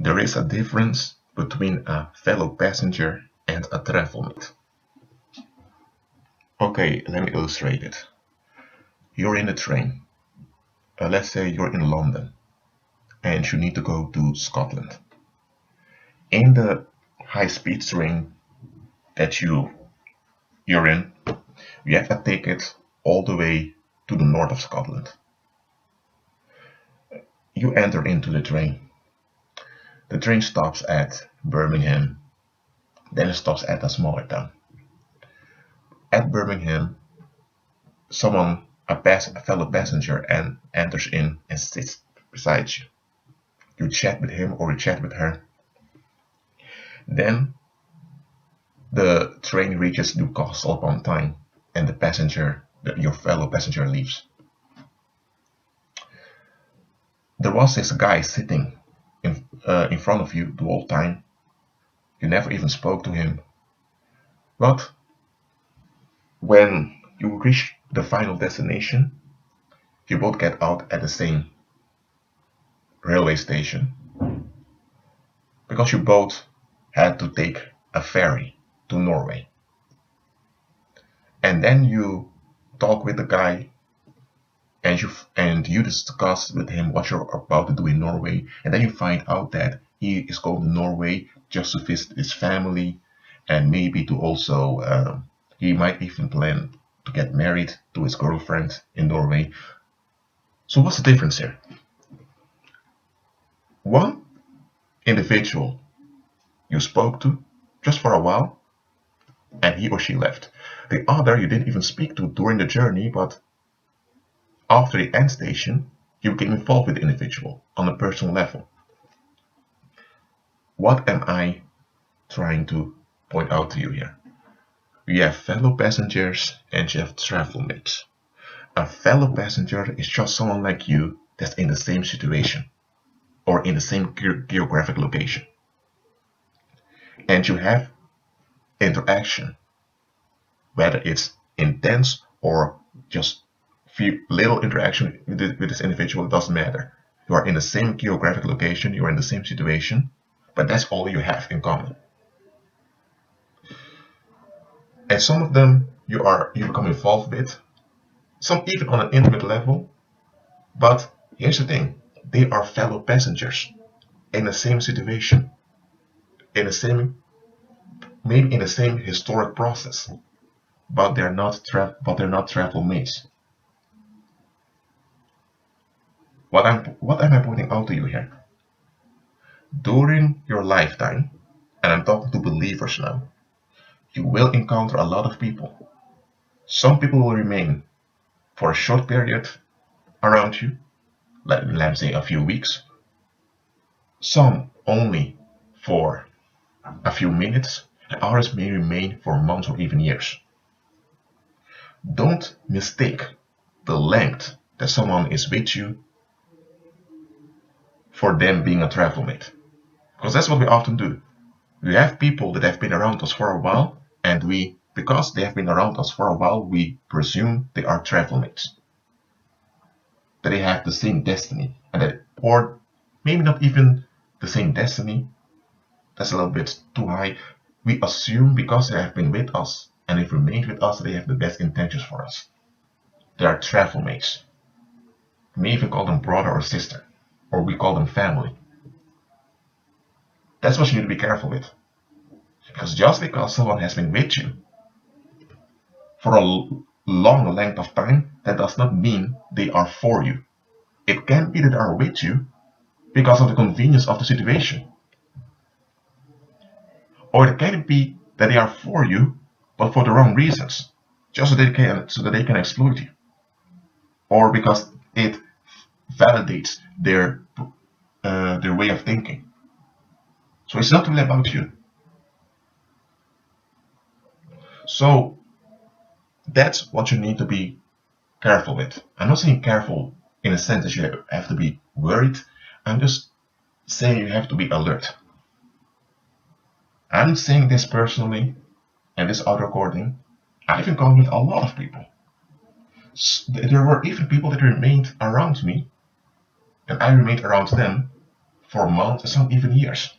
There is a difference between a fellow passenger and a travel mate. Okay, let me illustrate it. You're in a train. Let's say you're in London and you need to go to Scotland. In the high-speed train that you're in, you have a ticket all the way to the north of Scotland. You enter into the train. The train stops at Birmingham, then it stops at a smaller town. At Birmingham, a fellow passenger, enters in and sits beside you. You chat with him or you chat with her. Then the train reaches Newcastle upon time, and your fellow passenger, leaves. There was this guy sitting in front of you the whole time. You never even spoke to him. But when you reach the final destination, you both get out at the same railway station because you both had to take a ferry to Norway. And then you talk with the guy and you discuss with him what you're about to do in Norway, and then you find out that he is going to Norway just to visit his family, and maybe to also he might even plan to get married to his girlfriend in Norway. So what's the difference here? One individual you spoke to just for a while, and he or she left. The other you didn't even speak to during the journey, but after the end station, you became involved with the individual on a personal level. What am I trying to point out to you here? You have fellow passengers and you have travel mates. A fellow passenger is just someone like you that's in the same situation or in the same geographic location. And you have interaction, whether it's intense or just little interaction with this individual, it doesn't matter. You are in the same geographic location, you are in the same situation, but that's all you have in common. And some of them you become involved with, some even on an intimate level. But here's the thing, they are fellow passengers in the same situation, maybe in the same historic process, but they're not travel mates. What am I pointing out to you here? During your lifetime, and I'm talking to believers now, you will encounter a lot of people. Some people will remain for a short period around you, let's say a few weeks. Some only for a few minutes, and others may remain for months or even years. Don't mistake the length that someone is with you for them being a travel mate. Because that's what we often do. We have people that have been around us for a while, and because they have been around us for a while, we presume they are travel mates. That they have the same destiny, or maybe not even the same destiny. That's a little bit too high. We assume because they have been with us and they've remained with us, they have the best intentions for us. They are travel mates. We may even call them brother or sister, or we call them family. That's what you need to be careful with. Because just because someone has been with you for a long length of time, that does not mean they are for you. It can be that they are with you because of the convenience of the situation. Or it can be that they are for you, but for the wrong reasons, just so that they can exploit you, or because it validates their way of thinking. So it's not really about you. So that's what you need to be careful with. I'm not saying careful in a sense that you have to be worried. I'm just saying you have to be alert. I'm saying this personally, and this audio recording, I've encountered a lot of people. There were even people that remained around me, and I remained around them for months and some even years.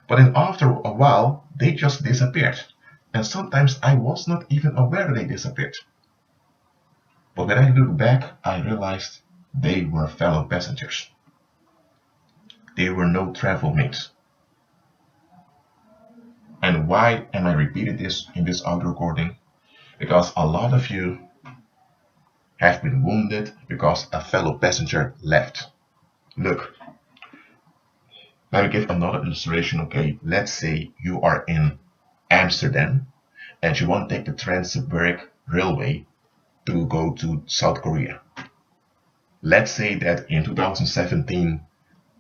But then after a while, they just disappeared. And sometimes I was not even aware that they disappeared. But when I look back, I realized they were fellow passengers. They were no travel mates. And why am I repeating this in this audio recording? Because a lot of you have been wounded because a fellow passenger left. Look, let me give another illustration, okay? Let's say you are in Amsterdam and you want to take the Trans-Siberian Railway to go to South Korea. Let's say that in 2017,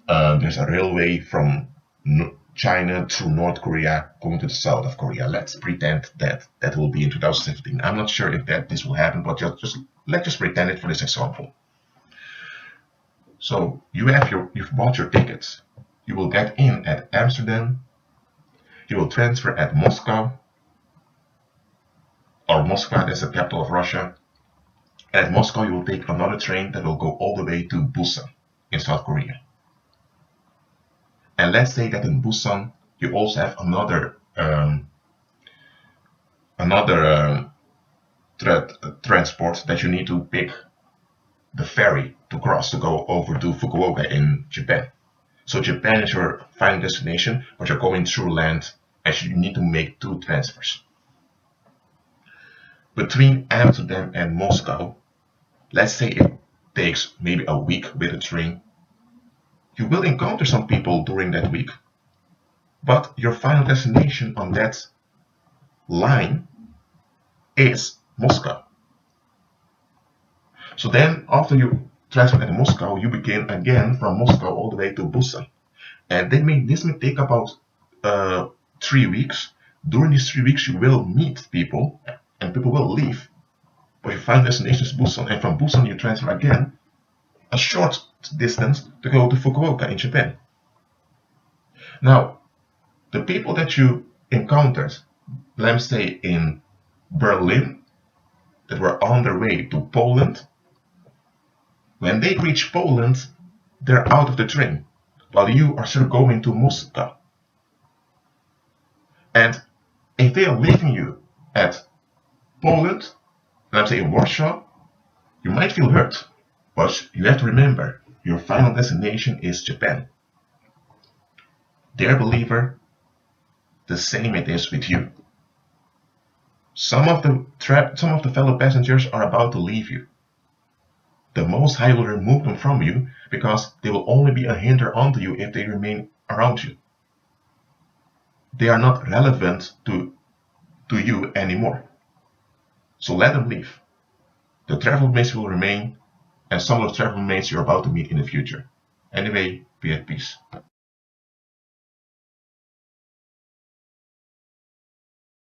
there's a railway from China to North Korea going to the south of Korea. Let's pretend that that will be in 2017. I'm not sure if this will happen, but let's just pretend it for this example. So you've bought your tickets. You will get in at Amsterdam. You will transfer at Moscow, or Moscow, that's the capital of Russia. And at Moscow, you will take another train that will go all the way to Busan in South Korea. And let's say that in Busan, you also have another transport that you need to pick the ferry to cross to go over to Fukuoka in Japan. So Japan is your final destination, but you're going through land and you need to make two transfers. Between Amsterdam and Moscow, let's say it takes maybe a week with a train. You will encounter some people during that week, but your final destination on that line is Moscow. So then after you transfer at Moscow, you begin again from Moscow all the way to Busan. And this may take about 3 weeks. During these 3 weeks, you will meet people and people will leave. But your final destination is Busan, and from Busan you transfer again a short distance to go to Fukuoka in Japan. Now, the people that you encountered, let's say in Berlin, that were on their way to Poland, when they reach Poland, they're out of the train, while you are still going to Moscow. And if they are leaving you at Poland, let's say in Warsaw, you might feel hurt, but you have to remember, your final destination is Japan. Dear believer, the same it is with you. Some of the fellow passengers are about to leave you. The Most High will remove them from you because they will only be a hinder unto you if they remain around you. They are not relevant to you anymore. So let them leave. The travel mates will remain, and some of the travel mates you're about to meet in the future. Anyway, be at peace.